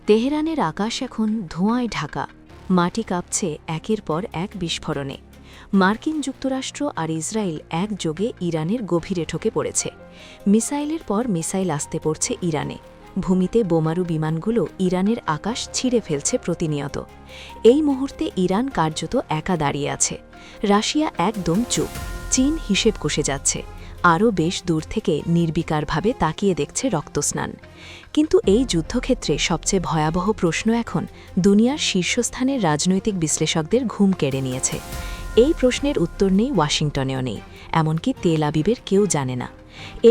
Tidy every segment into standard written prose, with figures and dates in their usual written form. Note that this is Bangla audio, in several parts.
তেহরানের আকাশ এখন ধোঁয়ায় ঢাকা, মাটি কাঁপছে একের পর এক বিস্ফোরণে। মার্কিন যুক্তরাষ্ট্র আর ইসরায়েল একযোগে ইরানের গভীরে ঢুকে পড়েছে। মিসাইলের পর মিসাইল আসতে পড়ছে ইরানে। ভূমিতে বোমারু বিমানগুলো ইরানের আকাশ ছিঁড়ে ফেলছে প্রতিনিয়ত। এই মুহূর্তে ইরান কার্যত একা দাঁড়িয়ে আছে। রাশিয়া একদম চুপ, চীন হিসেব কষে যাচ্ছে, আরও বেশ দূর থেকে নির্বিকারভাবে তাকিয়ে দেখছে রক্তস্নান। কিন্তু এই যুদ্ধক্ষেত্রে সবচেয়ে ভয়াবহ প্রশ্ন এখন দুনিয়ার শীর্ষস্থানের রাজনৈতিক বিশ্লেষকদের ঘুম কেড়ে নিয়েছে। এই প্রশ্নের উত্তর নেই ওয়াশিংটনেও নেই, এমনকি তেল আবিবের কেউ জানে না।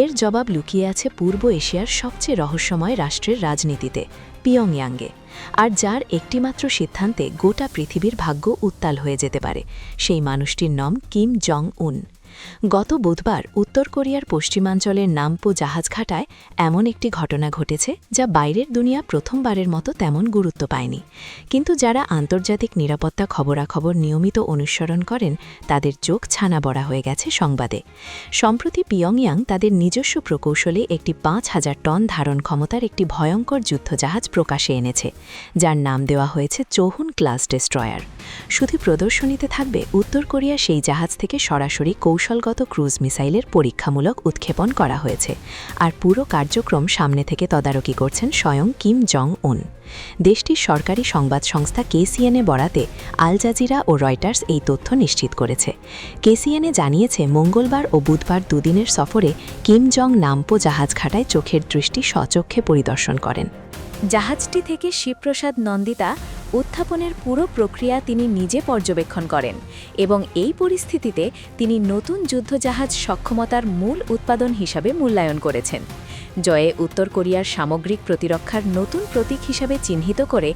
এর জবাব লুকিয়ে আছে পূর্ব এশিয়ার সবচেয়ে রহস্যময় রাষ্ট্রের রাজনীতিতে, পিয়ংইয়াংয়ে। আর যার একটিমাত্র সিদ্ধান্তে গোটা পৃথিবীর ভাগ্য উত্তাল হয়ে যেতে পারে, সেই মানুষটির নাম কিম জং উন। গত বুধবার উত্তর কোরিয়ার পশ্চিমাঞ্চলের নামপো জাহাজঘাটায় এমন একটি ঘটনা ঘটেছে যা বাইরের দুনিয়া প্রথমবারের মতো তেমন গুরুত্ব পায়নি। কিন্তু যারা আন্তর্জাতিক নিরাপত্তা খবরাখবর নিয়মিত অনুসরণ করেন, তাদের চোখ ছানা বড়া হয়ে গেছে সংবাদে। সম্প্রতি পিয়ংইয়াং তাদের নিজস্ব প্রকৌশলে একটি ৫,০০০ টন ধারণ ক্ষমতার একটি ভয়ঙ্কর যুদ্ধজাহাজ প্রকাশে এনেছে, যার নাম দেওয়া হয়েছে চৌহুন ক্লাস ডেস্ট্রয়ার। শুধু প্রদর্শনীতে থাকবে উত্তর কোরিয়া সেই জাহাজ থেকে সরাসরি কৌশলগত ক্রুজ মিসাইলের পরীক্ষামূলক উৎক্ষেপণ করা হয়েছে, আর পুরো কার্যক্রম সামনে থেকে তদারকি করছেন স্বয়ং কিম জং উন। দেশটির সরকারি সংবাদ সংস্থা কেসিএনএ বরাতে আল জাজিরা ও রয়টার্স এই তথ্য নিশ্চিত করেছে। কেসিএনএ জানিয়েছে মঙ্গলবার ও বুধবার দুদিনের সফরে কিম জং নামপো জাহাজঘাটায় চোখের দৃষ্টি স্বচক্ষে পরিদর্শন করেন। জাহাজটি থেকে শিবপ্রসাদ নন্দিতা উত্থাপনের পুরো প্রক্রিয়া তিনি নিজে পর্যবেক্ষণ করেন এবং এই পরিস্থিতিতে তিনি নতুন যুদ্ধজাহাজ সক্ষমতার মূল উৎপাদন হিসাবে মূল্যায়ন করেছেন। জয়ে উত্তর কোরিয়ার সামগ্রিক প্রতিরক্ষার নতুন প্রতীক হিসাবে চিহ্নিত করে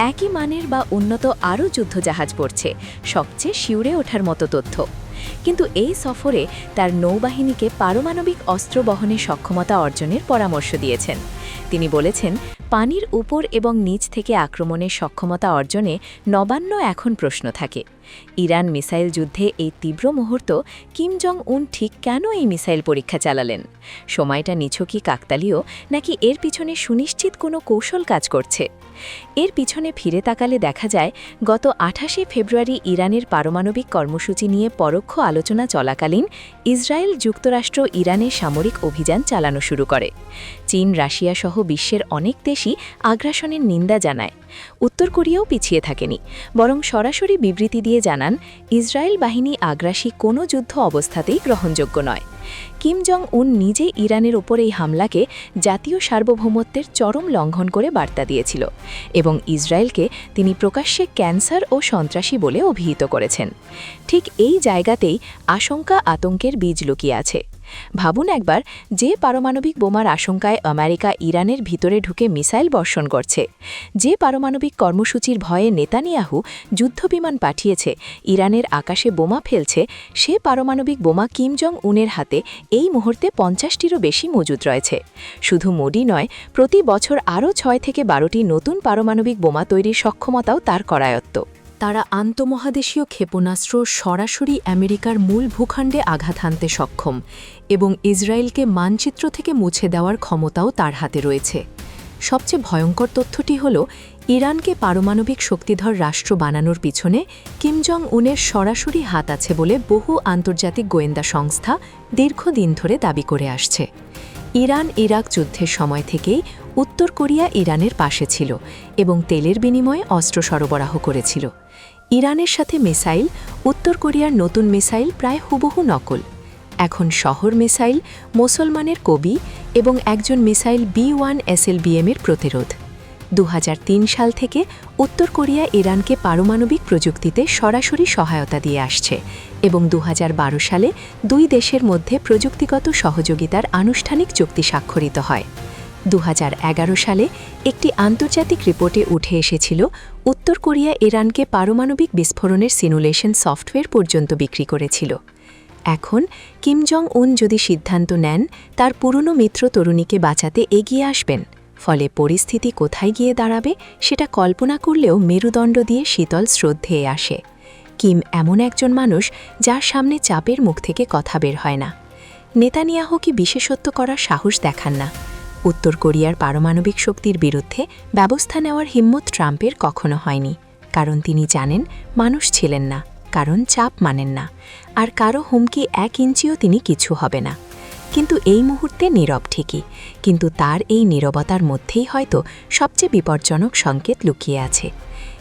একই মানের বা উন্নত আরও যুদ্ধজাহাজ পড়ছে সবচেয়ে শিউরে ওঠার মতো তথ্য। কিন্তু এই সফরে তার নৌবাহিনীকে পারমাণবিক অস্ত্র বহনের সক্ষমতা অর্জনের পরামর্শ দিয়েছেন। তিনি বলেছেন, পানির উপর এবং নিচ থেকে আক্রমণের সক্ষমতা অর্জনে নবান্ন এখন প্রশ্ন থাকে। ইরান মিসাইল যুদ্ধে এই তীব্র মুহূর্ত কিম জং উন ঠিক কেন এই মিসাইল পরীক্ষা চালালেন? সময়টা নিছকই কাকতালীয়, নাকি এর পিছনে সুনিশ্চিত কোনো কৌশল কাজ করছে? এর পিছনে ফিরে তাকালে দেখা যায়, গত ২৮শে ফেব্রুয়ারি ইরানের পারমাণবিক কর্মসূচি নিয়ে পরোক্ষ আলোচনা চলাকালীন ইসরায়েল যুক্তরাষ্ট্র ইরানের সামরিক অভিযান চালানো শুরু করে। চীন, রাশিয়া সহ বিশ্বের অনেক দেশই আগ্রাসনের নিন্দা জানায়। উত্তর কোরিয়াও পিছিয়ে থাকেনি, বরং সরাসরি বিবৃতি দিয়ে জানান, ইসরায়েল বাহিনী আগ্রাসী কোনো যুদ্ধ অবস্থাতেই গ্রহণযোগ্য নয়। কিম জং উন নিজে ইরানের ওপর এই হামলাকে জাতীয় সার্বভৌমত্বের চরম লঙ্ঘন করে বার্তা দিয়েছিল এবং ইসরায়েলকে তিনি প্রকাশ্যে ক্যান্সার ও সন্ত্রাসী বলে অভিহিত করেছেন। ঠিক এই জায়গাতেই আশঙ্কা আতঙ্কের বীজ লুকিয়ে আছে। ভাবুন একবার, যে পারমাণবিক বোমার আশঙ্কায় আমেরিকা ইরানের ভিতরে ঢুকে মিসাইল বর্ষণ করছে, যে পারমাণবিক কর্মসূচির ভয়ে নেতানিয়াহু যুদ্ধবিমান পাঠিয়েছে, ইরানের আকাশে বোমা ফেলছে, সে পারমাণবিক বোমা কিম জং উনের হাতে এই মুহূর্তে ৫০টিরও বেশি মজুদ রয়েছে। শুধু মোডি নয়, প্রতি বছর আরও ৬ থেকে ১২টি নতুন পারমাণবিক বোমা তৈরির সক্ষমতাও তার করায়ত্ত। তারা আন্তঃমহাদেশীয় ক্ষেপণাস্ত্র সরাসরি আমেরিকার মূল ভূখণ্ডে আঘাত হানতে সক্ষম এবং ইসরায়েলকে মানচিত্র থেকে মুছে দেওয়ার ক্ষমতাও তার হাতে রয়েছে। সবচেয়ে ভয়ঙ্কর তথ্যটি হল, ইরানকে পারমাণবিক শক্তিধর রাষ্ট্র বানানোর পিছনে কিম জং উনের সরাসরি হাত আছে বলে বহু আন্তর্জাতিক গোয়েন্দা সংস্থা দীর্ঘদিন ধরে দাবি করে আসছে। ইরান ইরাক যুদ্ধের সময় থেকেই উত্তর কোরিয়া ইরানের পাশে ছিল এবং তেলের বিনিময়ে অস্ত্র সরবরাহ করেছিল। ইরানের সাথে মিসাইল, উত্তর কোরিয়ার নতুন মিসাইল প্রায় হুবহু নকল। এখন শহর মিসাইল, মুসলমানের কবি এবং একজন মিসাইল B-1 SLBM-এর প্রতিরোধ। ২০০৩ সাল থেকে উত্তর কোরিয়া ইরানকে পারমাণবিক প্রযুক্তিতে সরাসরি সহায়তা দিয়ে আসছে এবং ২০১২ সালে দুই দেশের মধ্যে প্রযুক্তিগত সহযোগিতার আনুষ্ঠানিক চুক্তি স্বাক্ষরিত হয়। ২০১১ সালে একটি আন্তর্জাতিক রিপোর্টে উঠে এসেছিল, উত্তর কোরিয়া ইরানকে পারমাণবিক বিস্ফোরণের সিমুলেশন সফটওয়্যার পর্যন্ত বিক্রি করেছিল। এখন কিম জং উন যদি সিদ্ধান্ত নেন তার পুরনো মিত্র তরুণীকে বাঁচাতে এগিয়ে আসবেন, ফলে পরিস্থিতি কোথায় গিয়ে দাঁড়াবে সেটা কল্পনা করলেও মেরুদণ্ড দিয়ে শীতল স্রোত ধেয়ে আসে। কিম এমন একজন মানুষ যার সামনে চাপের মুখ থেকে কথা বের হয় না। নেতানিয়াহু কি বিশেষত্ব করার সাহস দেখান না, উত্তর কোরিয়ার পারমাণবিক শক্তির বিরুদ্ধে ব্যবস্থা নেওয়ার হিম্মত ট্রাম্পের কখনো হয়নি, কারণ তিনি জানেন মানুষ ছিলেন না, কারণ চাপ মানেন না, আর কারো হুমকি 1 ইঞ্চিও তিনি কিছু হবে না। কিন্তু এই মুহূর্তে নীরব ঠিকই, কিন্তু তার এই নীরবতার মধ্যেই হয়তো সবচেয়ে বিপজ্জনক সংকেত লুকিয়ে আছে।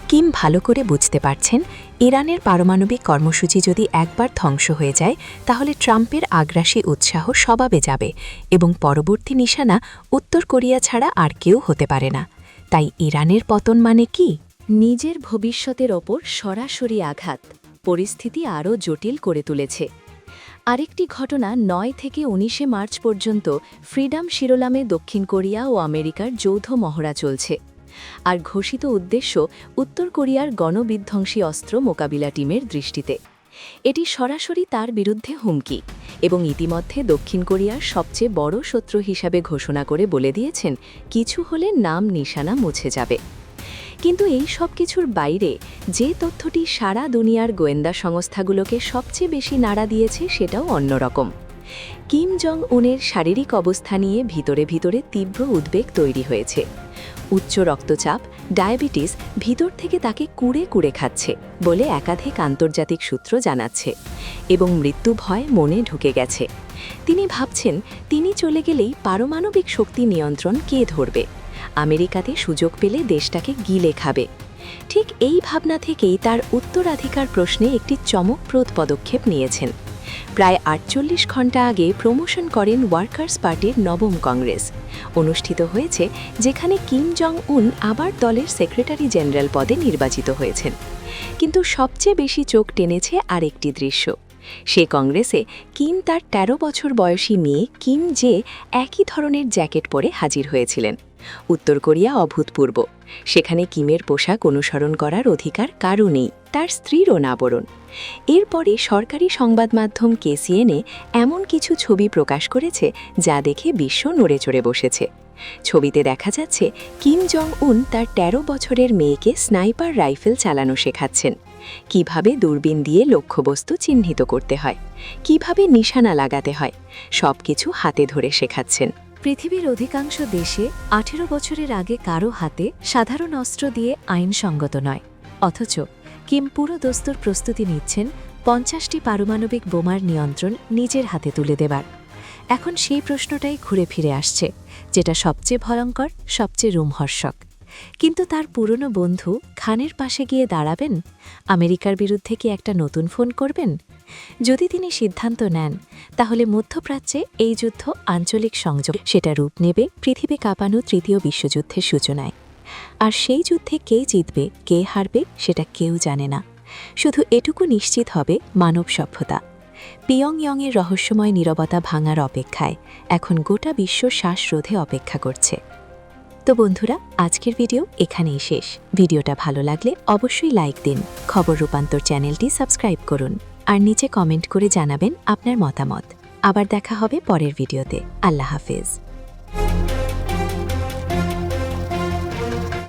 কিম ভালো করে বুঝতে পারছেন, ইরানের পারমাণবিক কর্মসূচি যদি একবার ধ্বংস হয়ে যায়, তাহলে ট্রাম্পের আগ্রাসী উৎসাহ স্বভাবে যাবে এবং পরবর্তী নিশানা উত্তর কোরিয়া ছাড়া আর কেউ হতে পারে না। তাই ইরানের পতন মানে কি? নিজের ভবিষ্যতের ওপর সরাসরি আঘাত পরিস্থিতি আরও জটিল করে তুলেছে। আরেকটি ঘটনা 9 থেকে 19 মার্চ পর্যন্ত ফ্রিডম শিরোনামে দক্ষিণ কোরিয়া ও আমেরিকার যৌথ মহড়া চলছে। আর ঘোষিত উদ্দেশ্য উত্তর কোরিয়ার গণবিধ্বংসী অস্ত্র মোকাবিলা টিমের দৃষ্টিতে। এটি সরাসরি তার বিরুদ্ধে হুমকি এবং ইতিমধ্যে দক্ষিণ কোরিয়ার সবচেয়ে বড় শত্রু হিসাবে ঘোষণা করে বলে দিয়েছেন কিছু হলে নাম নিশানা মুছে যাবে। কিন্তু এই সব কিছুর বাইরে যে তথ্যটি সারা দুনিয়ার গোয়েন্দা সংস্থাগুলোকে সবচেয়ে বেশি নাড়া দিয়েছে সেটাও অন্যরকম। কিম জং উনের শারীরিক অবস্থা নিয়ে ভিতরে ভিতরে তীব্র উদ্বেগ তৈরি হয়েছে। উচ্চ রক্তচাপ, ডায়াবেটিস ভিতর থেকে তাকে কুড়ে কুড়ে খাচ্ছে বলে একাধিক আন্তর্জাতিক সূত্র জানাচ্ছে, এবং মৃত্যু ভয় মনে ঢুকে গেছে। তিনি ভাবছেন, তিনি চলে গেলেই পারমাণবিক শক্তি নিয়ন্ত্রণ কে ধরবে? আমেরিকাতে সুযোগ পেলে দেশটাকে গিলে খাবে। ঠিক এই ভাবনা থেকেই তার উত্তরাধিকার প্রশ্নে একটি চমকপ্রদ পদক্ষেপ নিয়েছেন। প্রায় 48 ঘণ্টা আগে প্রমোশন করেন ওয়ার্কার্স পার্টির নবম কংগ্রেস অনুষ্ঠিত হয়েছে, যেখানে কিম জং উন আবার দলের সেক্রেটারি জেনারেল পদে নির্বাচিত হয়েছেন। কিন্তু সবচেয়ে বেশি চোখ টেনেছে আরেকটি দৃশ্য। সে কংগ্রেসে কিম তার 13 বছর বয়সী মেয়ে কিম জে একই ধরনের জ্যাকেট পরে হাজির হয়েছিলেন। উত্তর কোরিয়া অভূতপূর্ব। সেখানে কিমের পোশাক অনুসরণ করার অধিকার কারও নেই, তার স্ত্রীরও না বরণ। এরপরে সরকারি সংবাদ মাধ্যম কেসিএনএ এমন কিছু ছবি প্রকাশ করেছে যা দেখে বিশ্ব নড়ে চড়ে বসেছে। ছবিতে দেখা যাচ্ছে কিম জং উন তার 13 বছরের মেয়েকে স্নাইপার রাইফেল চালানো শেখাচ্ছেন, কিভাবে দূরবীন দিয়ে লক্ষ্যবস্তু চিহ্নিত করতে হয়, কিভাবে নিশানা লাগাতে হয়, সবকিছু হাতে ধরে শেখাচ্ছেন। পৃথিবীর অধিকাংশ দেশে 18 বছরের আগে কারো হাতে সাধারণ অস্ত্র দিয়ে আইনসঙ্গত নয়, অথচ কিম পুরো দস্তুর প্রস্তুতি নিচ্ছেন 50টি পারমাণবিক বোমার নিয়ন্ত্রণ নিজের হাতে তুলে দেবার। এখন সেই প্রশ্নটাই ঘুরে ফিরে আসছে, যেটা সবচেয়ে ভয়ঙ্কর, সবচেয়ে রোমহর্ষক। কিন্তু তার পুরনো বন্ধু খানের পাশে গিয়ে দাঁড়াবেন? আমেরিকার বিরুদ্ধে কি একটা নতুন ফোন করবেন? যদি তিনি সিদ্ধান্ত নেন, তাহলে মধ্যপ্রাচ্যে এই যুদ্ধ আঞ্চলিক সংযোগ, সেটা রূপ নেবে পৃথিবী কাঁপানো তৃতীয় বিশ্বযুদ্ধের সূচনায়। আর সেই যুদ্ধে কে জিতবে, কে হারবে, সেটা কেউ জানে না। শুধু এটুকু নিশ্চিত হবে মানব সভ্যতা পিয়ংইয়ংয়ের রহস্যময় নীরবতা ভাঙার অপেক্ষায় এখন গোটা বিশ্ব শ্বাসরোধে অপেক্ষা করছে। তো বন্ধুরা, আজকের ভিডিও এখানেই শেষ। ভিডিওটা ভালো লাগলে অবশ্যই লাইক দিন, খবর রূপান্তর চ্যানেলটি সাবস্ক্রাইব করুন, আর নিচে কমেন্ট করে জানাবেন আপনার মতামত। আবার দেখা হবে পরের ভিডিওতে। আল্লাহ হাফেজ।